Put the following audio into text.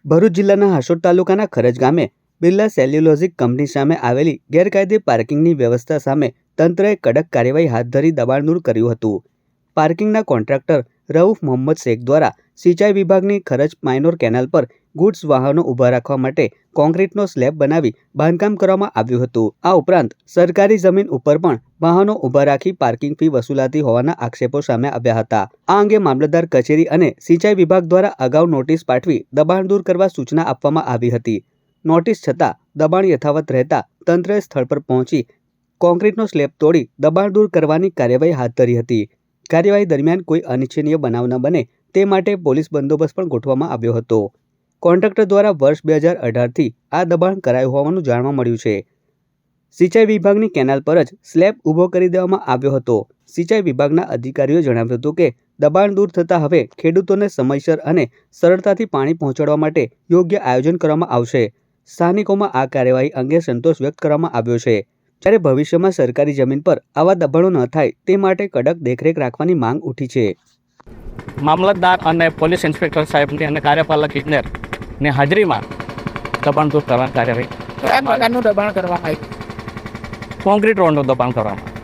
ભરૂચ જિલ્લાના હાસોટ તાલુકાના ખરજ ગામે બિરલા સેલ્યુલોઝિક કંપની સામે આવેલી ગેરકાયદે પાર્કિંગની વ્યવસ્થા સામે તંત્રએ કડક કાર્યવાહી હાથ ધરી દબાણ દૂર કર્યું હતું. પાર્કિંગના કોન્ટ્રાક્ટર રઉફ મોહમ્મદ શેખ દ્વારા સિંચાઈ વિભાગની ખરજ માઇનોર કેનાલ પર ગુડ્સ વાહનો ઊભા રાખવા માટે કોન્ક્રીટનો સ્લેબ બનાવી બાંધકામ કરવામાં આવ્યું હતું. આ ઉપરાંત સરકારી જમીન ઉપર પણ વાહનો ઊભા રાખી પાર્કિંગ ફી વસૂલાતી હોવાના આક્ષેપો સામે આવ્યા હતા. આ અંગે મામલતદાર કચેરી અને સિંચાઈ વિભાગ દ્વારા અગાઉ નોટિસ પાઠવી દબાણ દૂર કરવા સૂચના આપવામાં આવી હતી. નોટિસ છતાં દબાણ યથાવત રહેતા તંત્રએ સ્થળ પર પહોંચી કોન્ક્રીટનો સ્લેબ તોડી દબાણ દૂર કરવાની કાર્યવાહી હાથ ધરી હતી. કાર્યવાહી દરમિયાન કોઈ અનિચ્છનીય બનાવ ન બને તે માટે પોલીસ બંદોબસ્ત પણ ગોઠવવામાં આવ્યો હતો. કોન્ટ્રાક્ટર દ્વારા વર્ષ 2018થી આ દબાણ કરાયું હોવાનું જાણવા મળ્યું છે. સિંચાઈ વિભાગની કેનાલ પર જ સ્લેબ ઊભો કરી દેવામાં આવ્યો હતો. સિંચાઈ વિભાગના અધિકારીઓએ જણાવ્યું હતું કે દબાણ દૂર થતાં હવે ખેડૂતોને સમયસર અને સરળતાથી પાણી પહોંચાડવા માટે યોગ્ય આયોજન કરવામાં આવશે. સ્થાનિકોમાં આ કાર્યવાહી અંગે સંતોષ વ્યક્ત કરવામાં આવ્યો છે. જ્યારે ભવિષ્યમાં સરકારી જમીન પર આવા દબાણો ન થાય તે માટે કડક દેખરેખ રાખવાની માંગ ઉઠી છે. મામલતદાર અને પોલીસ ઇન્સ્પેક્ટર સાહેબની અને કાર્યપાલક ઇજનેરની હાજરીમાં દબાણ દૂર કરવાની કાર્યવાહી કયા પ્રકારનું દબાણ કરવામાં આવ્યું? કોન્ક્રીટ રોડનું દબાણ કરવામાં